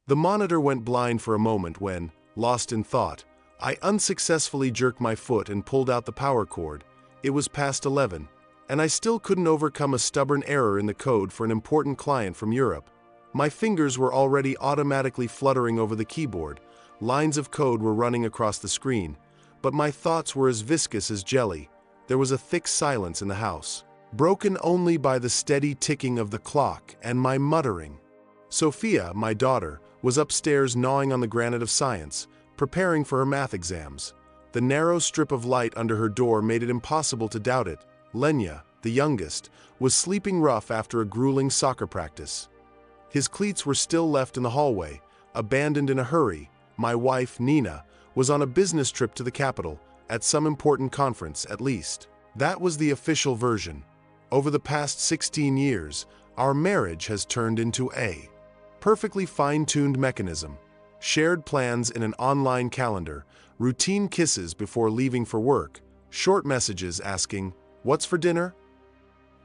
The monitor went blind for a moment when, lost in thought, I unsuccessfully jerked my foot and pulled out the power cord. It was past 11, and I still couldn't overcome a stubborn error in the code for an important client from Europe. My fingers were already automatically fluttering over the keyboard. Lines of code were running across the screen, but my thoughts were as viscous as jelly. There was a thick silence in the house, broken only by the steady ticking of the clock and my muttering. Sophia, my daughter, was upstairs gnawing on the granite of science, preparing for her math exams. The narrow strip of light under her door made it impossible to doubt it. Lenya, the youngest, was sleeping rough after a grueling soccer practice. His cleats were still left in the hallway, abandoned in a hurry. My wife, Nina, was on a business trip to the capital, at some important conference at least. That was the official version. Over the past 16 years, our marriage has turned into a perfectly fine-tuned mechanism. Shared plans in an online calendar, routine kisses before leaving for work, short messages asking, "What's for dinner?"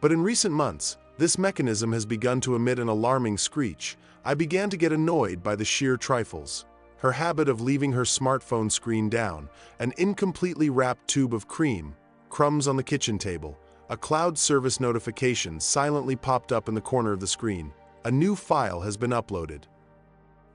But in recent months, this mechanism has begun to emit an alarming screech. I began to get annoyed by the sheer trifles. Her habit of leaving her smartphone screen down, an incompletely wrapped tube of cream, crumbs on the kitchen table, a cloud service notification silently popped up in the corner of the screen. A new file has been uploaded.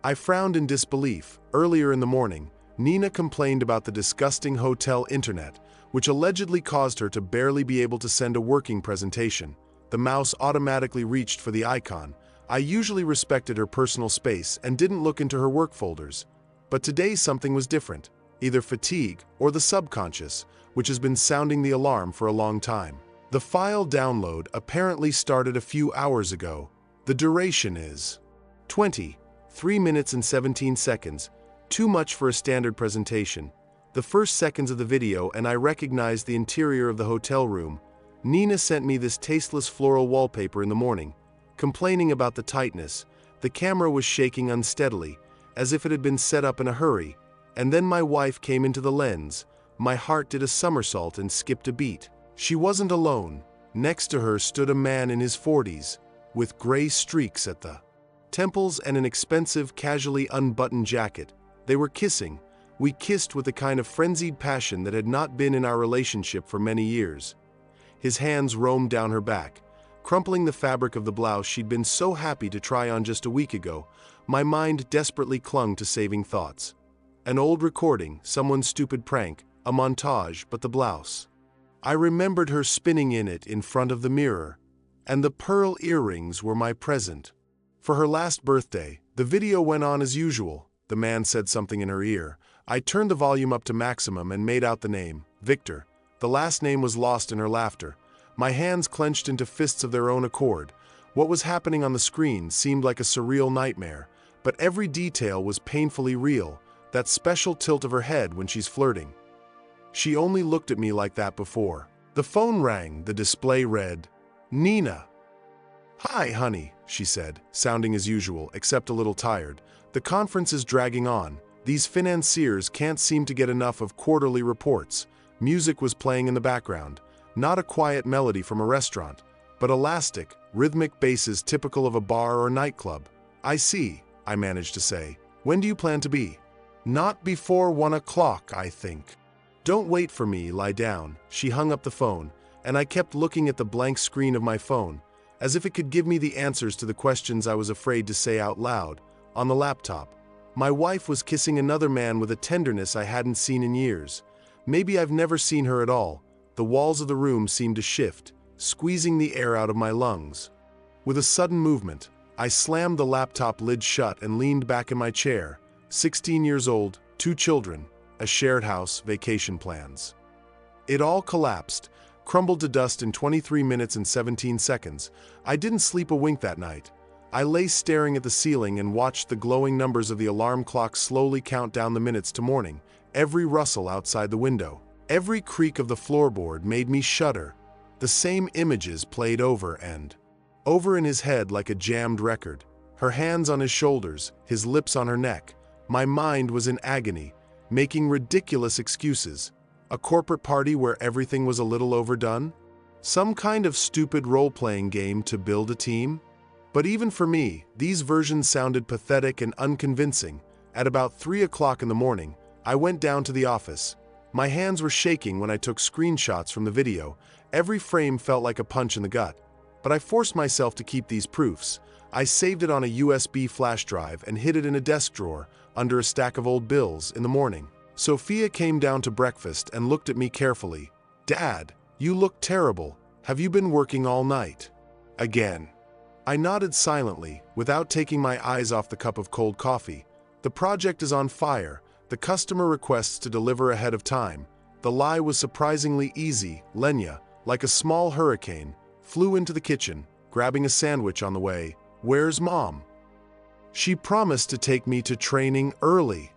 I frowned in disbelief. Earlier in the morning, Nina complained about the disgusting hotel internet, which allegedly caused her to barely be able to send a working presentation. The mouse automatically reached for the icon. I usually respected her personal space and didn't look into her work folders. But today something was different, either fatigue or the subconscious, which has been sounding the alarm for a long time. The file download apparently started a few hours ago. The duration is 23 minutes and 17 seconds, too much for a standard presentation. The first seconds of the video and I recognized the interior of the hotel room. Nina sent me this tasteless floral wallpaper in the morning, complaining about the tightness. The camera was shaking unsteadily, as if it had been set up in a hurry, and then my wife came into the lens. My heart did a somersault and skipped a beat. She wasn't alone. Next to her stood a man in his 40s, with gray streaks at the temples and an expensive, casually unbuttoned jacket. They were kissing. We kissed with the kind of frenzied passion that had not been in our relationship for many years. His hands roamed down her back, crumpling the fabric of the blouse she'd been so happy to try on just a week ago. My mind desperately clung to saving thoughts. An old recording, someone's stupid prank, a montage, but the blouse. I remembered her spinning in it in front of the mirror, and the pearl earrings were my present. For her last birthday, the video went on as usual. The man said something in her ear. I turned the volume up to maximum and made out the name, Victor. The last name was lost in her laughter. My hands clenched into fists of their own accord. What was happening on the screen seemed like a surreal nightmare, but every detail was painfully real. That special tilt of her head when she's flirting. She only looked at me like that before. The phone rang. The display read, "Nina." "Hi, honey," she said, sounding as usual, except a little tired. "The conference is dragging on. These financiers can't seem to get enough of quarterly reports." Music was playing in the background. Not a quiet melody from a restaurant, but elastic, rhythmic basses typical of a bar or nightclub. "I see," I managed to say. "When do you plan to be?" "Not before 1 o'clock, I think." "Don't wait for me, lie down." She hung up the phone, and I kept looking at the blank screen of my phone, as if it could give me the answers to the questions I was afraid to say out loud. On the laptop, my wife was kissing another man with a tenderness I hadn't seen in years. Maybe I've never seen her at all. The walls of the room seemed to shift, squeezing the air out of my lungs. With a sudden movement, I slammed the laptop lid shut and leaned back in my chair. 16 years old, 2 children, a shared house, vacation plans. It all collapsed, crumbled to dust in 23 minutes and 17 seconds. I didn't sleep a wink that night. I lay staring at the ceiling and watched the glowing numbers of the alarm clock slowly count down the minutes to morning. Every rustle outside the window, every creak of the floorboard made me shudder. The same images played over and over in his head like a jammed record. Her hands on his shoulders, his lips on her neck. My mind was in agony, making ridiculous excuses. A corporate party where everything was a little overdone? Some kind of stupid role-playing game to build a team? But even for me, these versions sounded pathetic and unconvincing. At about 3 o'clock in the morning, I went down to the office. My hands were shaking when I took screenshots from the video. Every frame felt like a punch in the gut. But I forced myself to keep these proofs. I saved it on a USB flash drive and hid it in a desk drawer under a stack of old bills. In the morning, Sophia came down to breakfast and looked at me carefully. "Dad, you look terrible. Have you been working all night?" Again. I nodded silently, without taking my eyes off the cup of cold coffee. The project is on fire. The customer requests to deliver ahead of time. The lie was surprisingly easy. Lenya, like a small hurricane, flew into the kitchen, grabbing a sandwich on the way. "Where's Mom?" "She promised to take me to training early."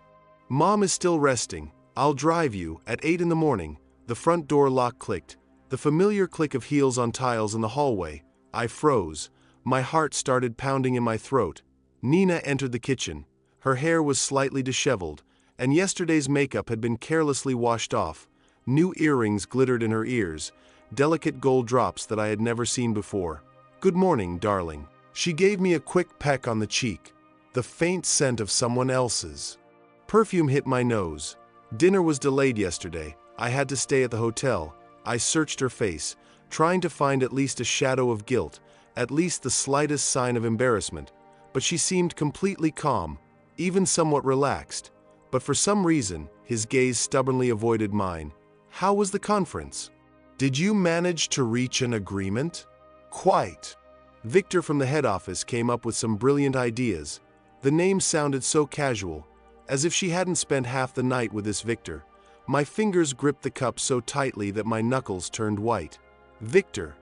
"Mom is still resting. I'll drive you." At 8 in the morning, the front door lock clicked. The familiar click of heels on tiles in the hallway. I froze. My heart started pounding in my throat. Nina entered the kitchen. Her hair was slightly disheveled, and yesterday's makeup had been carelessly washed off. New earrings glittered in her ears, delicate gold drops that I had never seen before. "Good morning, darling." She gave me a quick peck on the cheek. The faint scent of someone else's. Perfume hit my nose. Dinner was delayed yesterday. I had to stay at the hotel. I searched her face, trying to find at least a shadow of guilt, at least the slightest sign of embarrassment. But she seemed completely calm, even somewhat relaxed. But for some reason, his gaze stubbornly avoided mine. "How was the conference? Did you manage to reach an agreement?" "Quite." Victor from the head office came up with some brilliant ideas. The name sounded so casual, as if she hadn't spent half the night with this Victor. My fingers gripped the cup so tightly that my knuckles turned white. "Victor."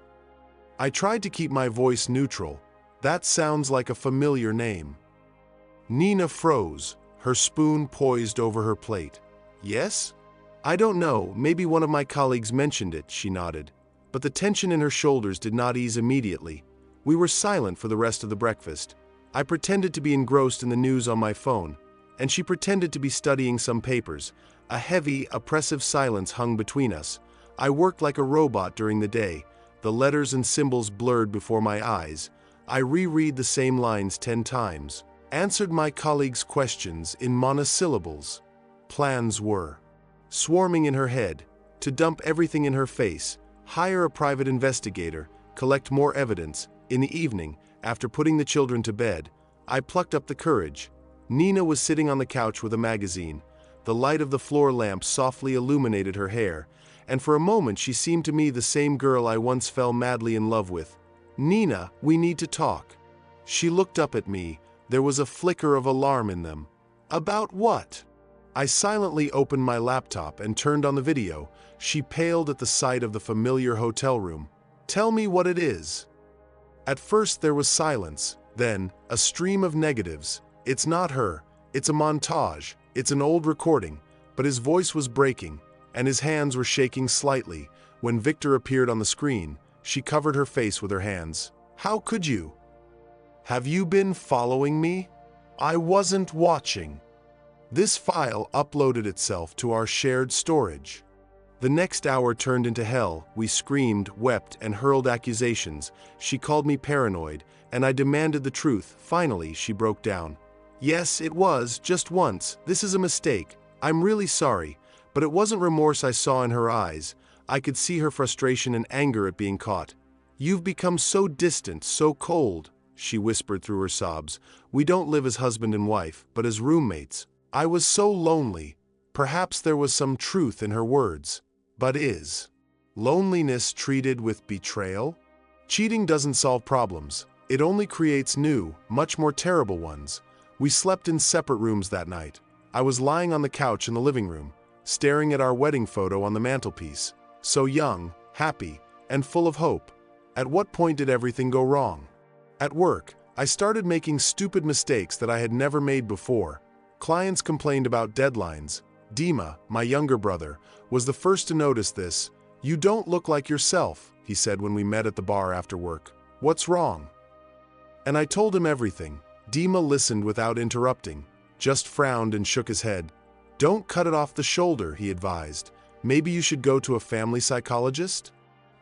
I tried to keep my voice neutral. "That sounds like a familiar name." Nina froze, her spoon poised over her plate. "Yes? I don't know, maybe one of my colleagues mentioned it," she nodded. But the tension in her shoulders did not ease immediately. We were silent for the rest of the breakfast. I pretended to be engrossed in the news on my phone, and she pretended to be studying some papers. A heavy, oppressive silence hung between us. I worked like a robot during the day. The letters and symbols blurred before my eyes. I reread the same lines 10 times. Answered my colleagues' questions in monosyllables. Plans were swarming in her head, to dump everything in her face, hire a private investigator, collect more evidence. In the evening, after putting the children to bed, I plucked up the courage. Nina was sitting on the couch with a magazine. The light of the floor lamp softly illuminated her hair, and for a moment she seemed to me the same girl I once fell madly in love with. "Nina, we need to talk." She looked up at me. There was a flicker of alarm in them. "About what?" I silently opened my laptop and turned on the video. She paled at the sight of the familiar hotel room. "Tell me what it is." At first there was silence, then a stream of negatives. "It's not her. It's a montage. It's an old recording." But his voice was breaking, and his hands were shaking slightly. When Victor appeared on the screen, she covered her face with her hands. "How could you? Have you been following me?" "I wasn't watching." This file uploaded itself to our shared storage. The next hour turned into hell. We screamed, wept, and hurled accusations. She called me paranoid, and I demanded the truth. Finally, she broke down. "Yes, it was, just once. This is a mistake. I'm really sorry." But it wasn't remorse I saw in her eyes. I could see her frustration and anger at being caught. "You've become so distant, so cold," she whispered through her sobs. "We don't live as husband and wife, but as roommates." I was so lonely. Perhaps there was some truth in her words. But is loneliness treated with betrayal? Cheating doesn't solve problems. It only creates new, much more terrible ones. We slept in separate rooms that night. I was lying on the couch in the living room, staring at our wedding photo on the mantelpiece. So young, happy, and full of hope. At what point did everything go wrong? At work, I started making stupid mistakes that I had never made before. Clients complained about deadlines. Dima, my younger brother, was the first to notice this. "You don't look like yourself," he said when we met at the bar after work. "What's wrong?" And I told him everything. Dima listened without interrupting, just frowned and shook his head. "Don't cut it off the shoulder," he advised. "Maybe you should go to a family psychologist?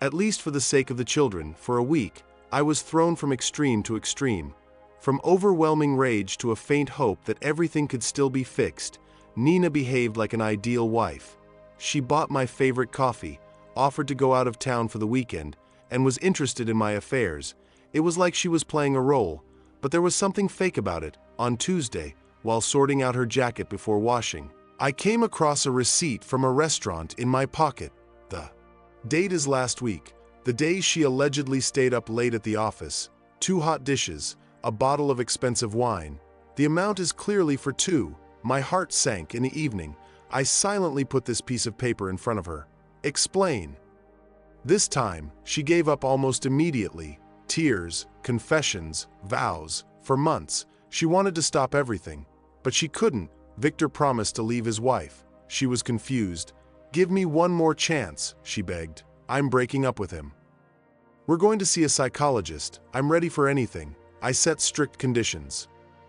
At least for the sake of the children, for a week." I was thrown from extreme to extreme. From overwhelming rage to a faint hope that everything could still be fixed, Nina behaved like an ideal wife. She bought my favorite coffee, offered to go out of town for the weekend, and was interested in my affairs. It was like she was playing a role, but there was something fake about it. On Tuesday, while sorting out her jacket before washing, I came across a receipt from a restaurant in my pocket. The date is last week, the day she allegedly stayed up late at the office. 2 hot dishes, a bottle of expensive wine. The amount is clearly for 2. My heart sank in the evening. I silently put this piece of paper in front of her. Explain. This time, she gave up almost immediately. Tears, confessions, vows. For months, she wanted to stop everything. But she couldn't. Victor promised to leave his wife. She was confused. Give me one more chance, she begged. I'm breaking up with him. We're going to see a psychologist. I'm ready for anything. I set strict conditions.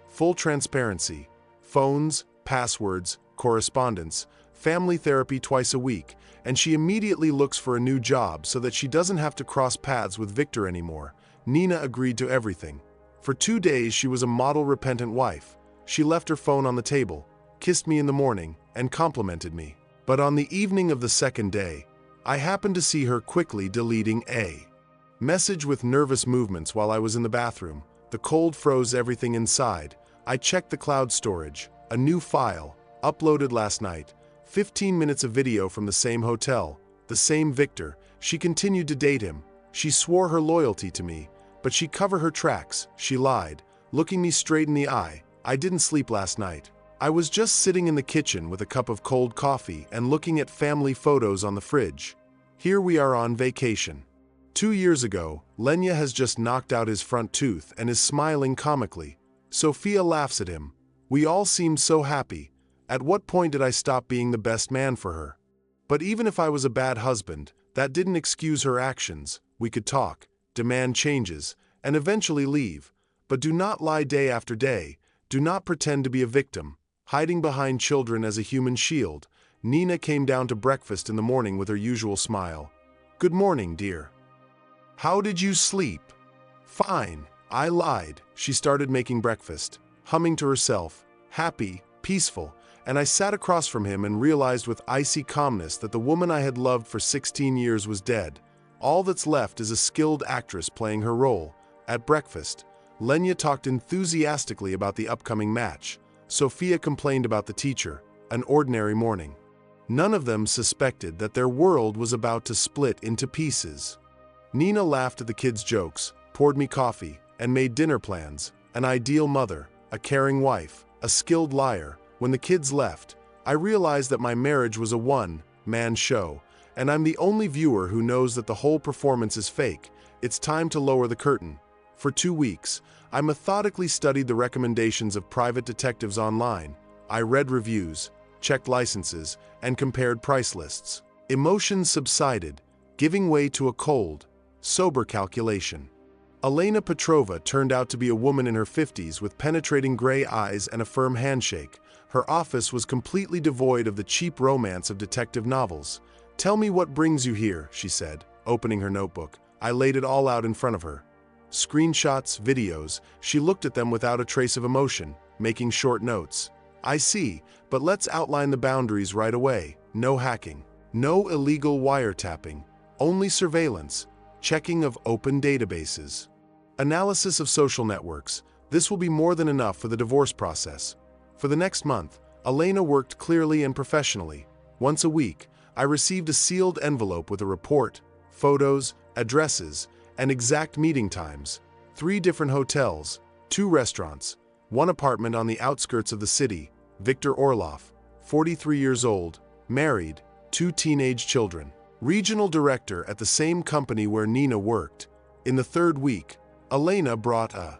Full transparency. Phones, passwords, correspondence, family therapy twice a week, and she immediately looks for a new job so that she doesn't have to cross paths with Victor anymore. Nina agreed to everything. For 2 days, she was a model repentant wife. She left her phone on the table, kissed me in the morning, and complimented me. But on the evening of the second day, I happened to see her quickly deleting a message with nervous movements while I was in the bathroom. The cold froze everything inside. I checked the cloud storage. A new file, uploaded last night. 15 minutes of video from the same hotel, the same Victor. She continued to date him. She swore her loyalty to me, but she covered her tracks. She lied, looking me straight in the eye. I didn't sleep last night. I was just sitting in the kitchen with a cup of cold coffee and looking at family photos on the fridge. Here we are on vacation. 2 years ago, Lenya has just knocked out his front tooth and is smiling comically. Sophia laughs at him. We all seem so happy. At what point did I stop being the best man for her? But even if I was a bad husband, that didn't excuse her actions. We could talk, demand changes, and eventually leave. But do not lie day after day. Do not pretend to be a victim, hiding behind children as a human shield. Nina came down to breakfast in the morning with her usual smile. Good morning, dear. How did you sleep? Fine. I lied. She started making breakfast, humming to herself, happy, peaceful, and I sat across from him and realized with icy calmness that the woman I had loved for 16 years was dead. All that's left is a skilled actress playing her role. At breakfast, Lenya talked enthusiastically about the upcoming match. Sophia complained about the teacher, an ordinary morning. None of them suspected that their world was about to split into pieces. Nina laughed at the kids' jokes, poured me coffee, and made dinner plans. An ideal mother, a caring wife, a skilled liar. When the kids left, I realized that my marriage was a one-man show, and I'm the only viewer who knows that the whole performance is fake. It's time to lower the curtain. For 2 weeks, I methodically studied the recommendations of private detectives online. I read reviews, checked licenses, and compared price lists. Emotions subsided, giving way to a cold, sober calculation. Elena Petrova turned out to be a woman in her 50s with penetrating gray eyes and a firm handshake. Her office was completely devoid of the cheap romance of detective novels. Tell me what brings you here, she said, opening her notebook. I laid it all out in front of her. Screenshots, videos. She looked at them without a trace of emotion, making short notes. I see, but let's outline the boundaries right away. No hacking. No illegal wiretapping. Only surveillance. Checking of open databases. Analysis of social networks. This will be more than enough for the divorce process. For the next month, Elena worked clearly and professionally. Once a week, I received a sealed envelope with a report, photos, addresses, and exact meeting times. 3 different hotels, 2 restaurants, 1 apartment on the outskirts of the city. Victor Orloff, 43 years old, married, 2 teenage children. Regional director at the same company where Nina worked. In the 3rd week, Elena brought a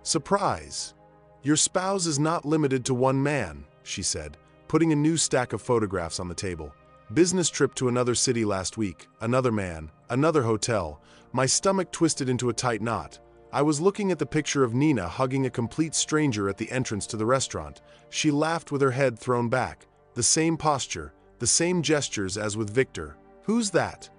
surprise. Your spouse is not limited to one man, she said, putting a new stack of photographs on the table. Business trip to another city last week, another man, another hotel. My stomach twisted into a tight knot. I was looking at the picture of Nina hugging a complete stranger at the entrance to the restaurant. She laughed with her head thrown back. The same posture, the same gestures as with Victor. Who's that?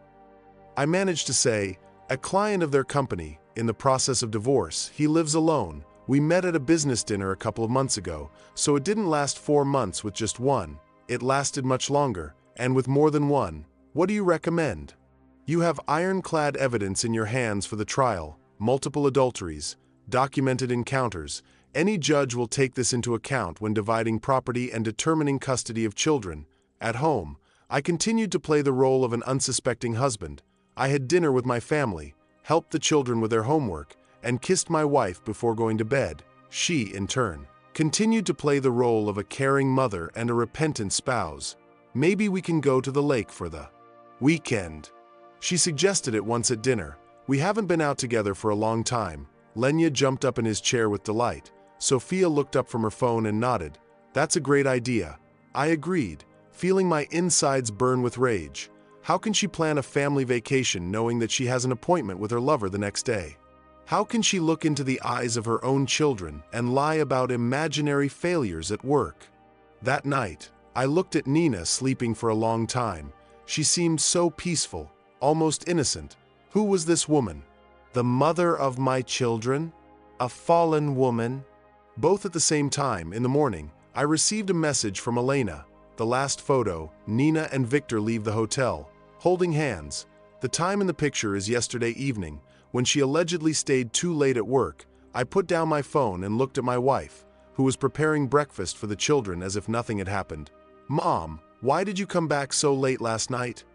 I managed to say, a client of their company, in the process of divorce. He lives alone. We met at a business dinner a couple of months ago, so it didn't last 4 months with just one. It lasted much longer, and with more than one. What do you recommend? You have ironclad evidence in your hands for the trial, multiple adulteries, documented encounters. Any judge will take this into account when dividing property and determining custody of children. At home, I continued to play the role of an unsuspecting husband. I had dinner with my family, helped the children with their homework, and kissed my wife before going to bed. She, in turn, continued to play the role of a caring mother and a repentant spouse. Maybe we can go to the lake for the weekend. She suggested it once at dinner. We haven't been out together for a long time. Lenya jumped up in his chair with delight. Sophia looked up from her phone and nodded. That's a great idea. I agreed, feeling my insides burn with rage. How can she plan a family vacation knowing that she has an appointment with her lover the next day? How can she look into the eyes of her own children and lie about imaginary failures at work? That night, I looked at Nina sleeping for a long time. She seemed so peaceful, almost innocent. Who was this woman? The mother of my children? A fallen woman? Both at the same time, in the morning, I received a message from Elena. The last photo, Nina and Victor leave the hotel, holding hands. The time in the picture is yesterday evening, when she allegedly stayed too late at work. I put down my phone and looked at my wife, who was preparing breakfast for the children as if nothing had happened. Mom, why did you come back so late last night?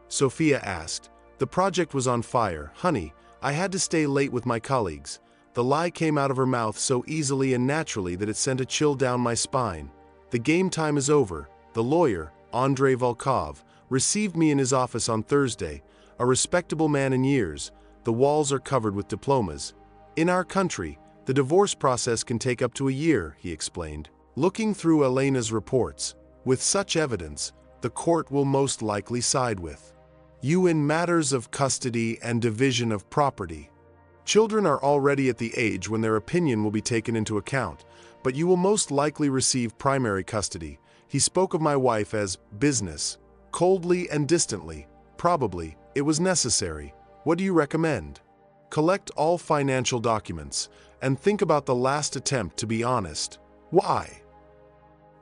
Sophia asked. The project was on fire. Honey, I had to stay late with my colleagues. The lie came out of her mouth so easily and naturally that it sent a chill down my spine. The game time is over. The lawyer, Andrei Volkov, received me in his office on Thursday, a respectable man in years. The walls are covered with diplomas. In our country, the divorce process can take up to a year, he explained. Looking through Elena's reports, with such evidence, the court will most likely side with you in matters of custody and division of property. Children are already at the age when their opinion will be taken into account, but you will most likely receive primary custody. He spoke of my wife as business, coldly and distantly. Probably, it was necessary. What do you recommend? Collect all financial documents and think about the last attempt to be honest. Why?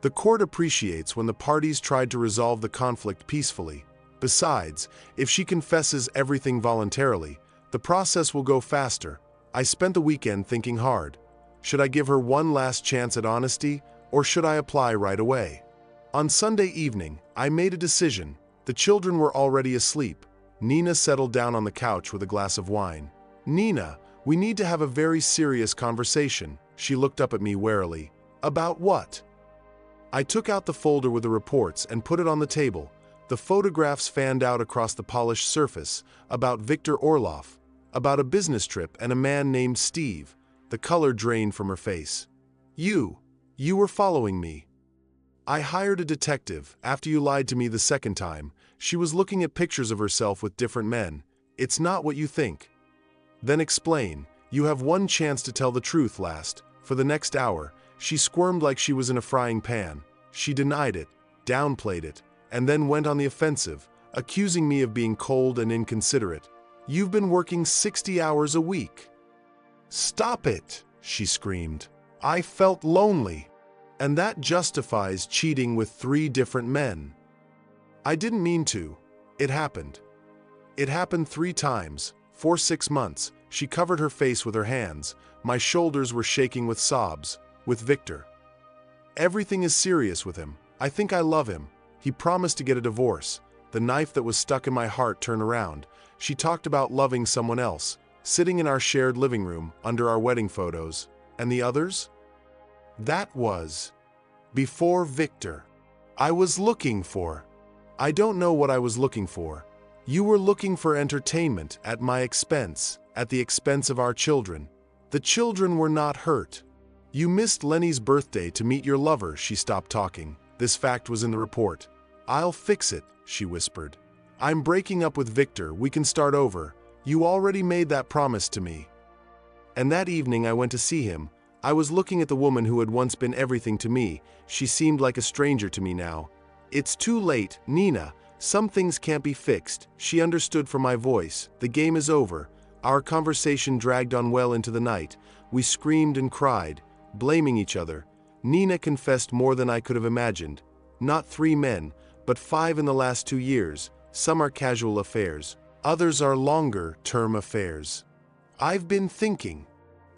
The court appreciates when the parties tried to resolve the conflict peacefully. Besides, if she confesses everything voluntarily, the process will go faster. I spent the weekend thinking hard. Should I give her one last chance at honesty, or should I apply right away? On Sunday evening, I made a decision. The children were already asleep. Nina settled down on the couch with a glass of wine. Nina, we need to have a very serious conversation. She looked up at me warily. About what? I took out the folder with the reports and put it on the table. The photographs fanned out across the polished surface, about Victor Orloff, about a business trip and a man named Steve. The color drained from her face. You were following me. I hired a detective after you lied to me the second time. She was looking at pictures of herself with different men. It's not what you think. Then explain. You have one chance to tell the truth last. For the next hour, she squirmed like she was in a frying pan. She denied it, downplayed it, and then went on the offensive, accusing me of being cold and inconsiderate. You've been working 60 hours a week. Stop it, she screamed. I felt lonely. And that justifies cheating with 3 different men. I didn't mean to. It happened. It happened 3 times, for 6 months. She covered her face with her hands. My shoulders were shaking with sobs. With Victor. Everything is serious with him. I think I love him. He promised to get a divorce. The knife that was stuck in my heart turned around. She talked about loving someone else, sitting in our shared living room under our wedding photos. And the others? That was before Victor. I was looking for. I don't know what I was looking for. You were looking for entertainment at my expense, at the expense of our children. The children were not hurt. You missed Lenny's birthday to meet your lover. She stopped talking. This fact was in the report. I'll fix it, she whispered. I'm breaking up with Victor. We can start over. You already made that promise to me. And that evening I went to see him. I was looking at the woman who had once been everything to me. She seemed like a stranger to me now. It's too late, Nina. Some things can't be fixed. She understood from my voice. The game is over. Our conversation dragged on well into the night. We screamed and cried, blaming each other. Nina confessed more than I could have imagined. Not 3 men, but 5 in the last 2 years. Some are casual affairs. Others are longer-term affairs. I've been thinking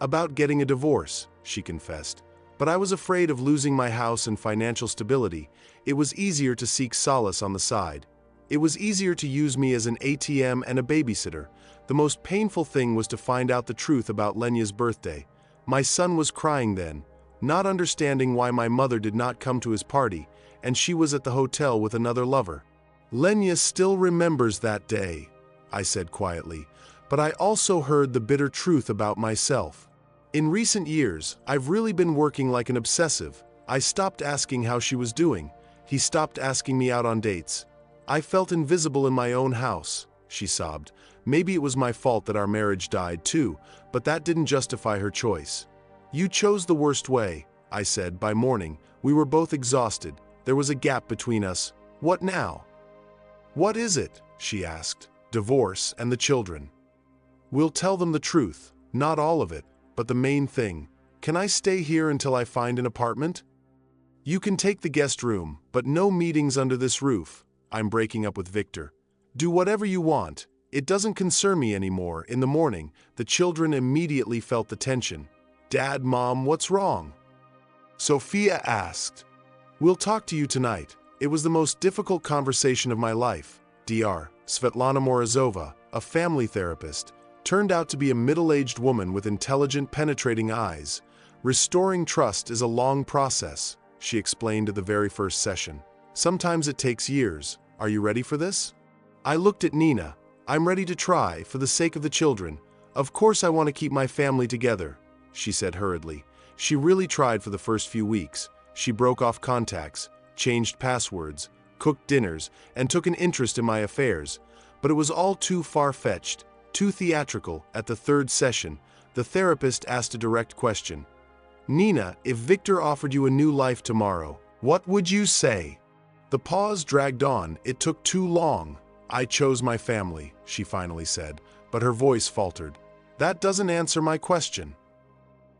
about getting a divorce, she confessed. But I was afraid of losing my house and financial stability. It was easier to seek solace on the side. It was easier to use me as an ATM and a babysitter. The most painful thing was to find out the truth about Lenya's birthday. My son was crying then, not understanding why my mother did not come to his party, and she was at the hotel with another lover. Lenya still remembers that day, I said quietly, but I also heard the bitter truth about myself. In recent years, I've really been working like an obsessive. I stopped asking how she was doing. He stopped asking me out on dates. I felt invisible in my own house, she sobbed. Maybe it was my fault that our marriage died too, but that didn't justify her choice. You chose the worst way, I said. By morning, we were both exhausted. There was a gap between us. What now? What is it? She asked. Divorce and the children. We'll tell them the truth, not all of it, but the main thing. Can I stay here until I find an apartment? You can take the guest room, but no meetings under this roof. I'm breaking up with Victor. Do whatever you want. It doesn't concern me anymore. In the morning, the children immediately felt the tension. Dad, Mom, what's wrong? Sophia asked. We'll talk to you tonight. It was the most difficult conversation of my life. Dr. Svetlana Morozova, a family therapist, turned out to be a middle-aged woman with intelligent, penetrating eyes. Restoring trust is a long process, she explained at the very first session. Sometimes it takes years. Are you ready for this? I looked at Nina. I'm ready to try, for the sake of the children. Of course I want to keep my family together, she said hurriedly. She really tried for the first few weeks. She broke off contacts, changed passwords, cooked dinners, and took an interest in my affairs. But it was all too far-fetched, too theatrical. At the third session, the therapist asked a direct question. Nina, if Victor offered you a new life tomorrow, what would you say? The pause dragged on. It took too long. I chose my family, she finally said, but her voice faltered. That doesn't answer my question.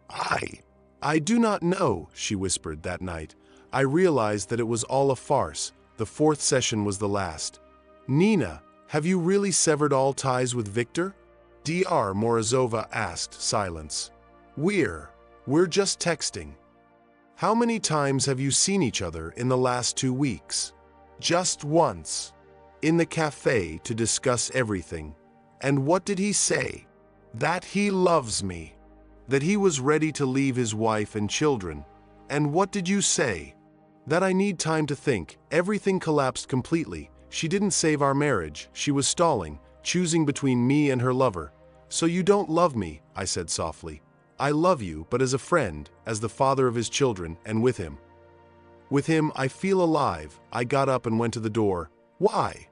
I do not know, she whispered that night. I realized that it was all a farce. The fourth session was the last. Nina, have you really severed all ties with Victor? Dr. Morozova asked. Silence. We're just texting. How many times have you seen each other in the last 2 weeks? Just once. In the cafe to discuss everything. And what did he say? That he loves me. That he was ready to leave his wife and children. And what did you say? That I need time to think. Everything collapsed completely. She didn't save our marriage. She was stalling, choosing between me and her lover. So you don't love me, I said softly. I love you, but as a friend, as the father of his children, and with him. With him, I feel alive. I got up and went to the door. Why?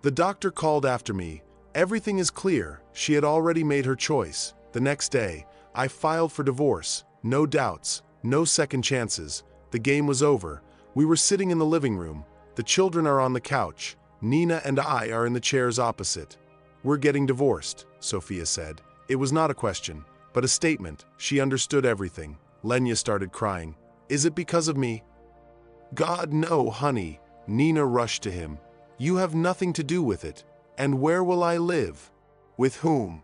The doctor called after me. Everything is clear. She had already made her choice. The next day, I filed for divorce. No doubts, no second chances. The game was over. We were sitting in the living room. The children are on the couch. Nina and I are in the chairs opposite. We're getting divorced, Sophia said. It was not a question, but a statement. She understood everything. Lenya started crying. Is it because of me? God, no, honey. Nina rushed to him. You have nothing to do with it. And where will I live? With whom?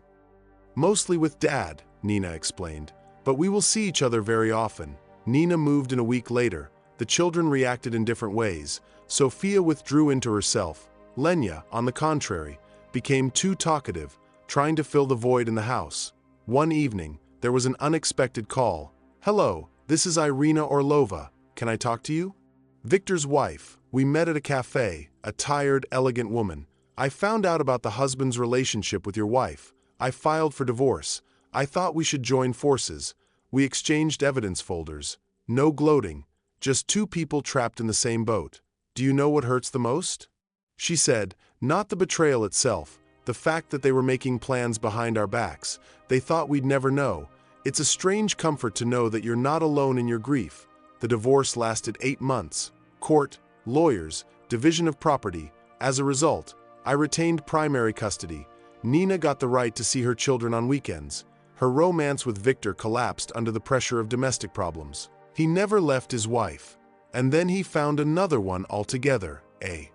Mostly with Dad, Nina explained. But we will see each other very often. Nina moved in a week later. The children reacted in different ways. Sophia withdrew into herself. Lenya, on the contrary, became too talkative, trying to fill the void in the house. One evening, there was an unexpected call. Hello, this is Irina Orlova. Can I talk to you? Victor's wife. We met at a cafe, a tired, elegant woman. I found out about the husband's relationship with your wife. I filed for divorce. I thought we should join forces. We exchanged evidence folders. No gloating, just 2 people trapped in the same boat. Do you know what hurts the most? She said, not the betrayal itself, the fact that they were making plans behind our backs. They thought we'd never know. It's a strange comfort to know that you're not alone in your grief. The divorce lasted 8 months. Court, lawyers, division of property. As a result, I retained primary custody. Nina got the right to see her children on weekends. Her romance with Victor collapsed under the pressure of domestic problems. He never left his wife. And then he found another one altogether. A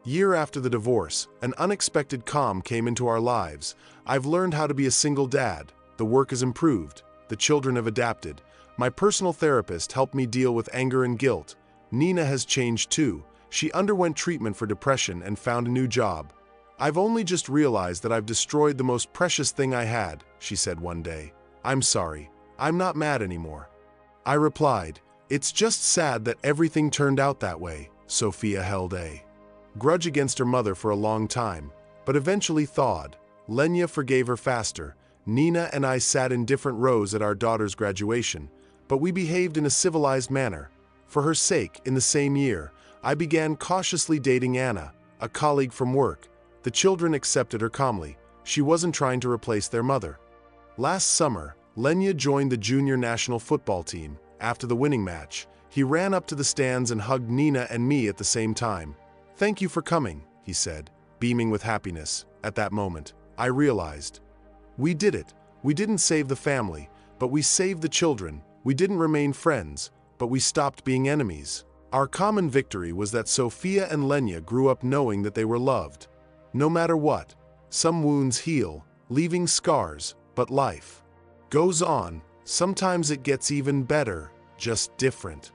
year after the divorce, an unexpected calm came into our lives. I've learned how to be a single dad. The work has improved. The children have adapted. My personal therapist helped me deal with anger and guilt. Nina has changed too. She underwent treatment for depression and found a new job. I've only just realized that I've destroyed the most precious thing I had, she said one day. I'm sorry. I'm not mad anymore. I replied, it's just sad that everything turned out that way. Sophia held a grudge against her mother for a long time, but eventually thawed. Lenya forgave her faster. Nina and I sat in different rows at our daughter's graduation, but we behaved in a civilized manner. For her sake, in the same year, I began cautiously dating Anna, a colleague from work. The children accepted her calmly. She wasn't trying to replace their mother. Last summer, Lenya joined the junior national football team. After the winning match, he ran up to the stands and hugged Nina and me at the same time. Thank you for coming, he said, beaming with happiness. At that moment, I realized. We did it. We didn't save the family, but we saved the children. We didn't remain friends, but we stopped being enemies. Our common victory was that Sophia and Lenya grew up knowing that they were loved. No matter what, some wounds heal, leaving scars, but life goes on. Sometimes it gets even better, just different.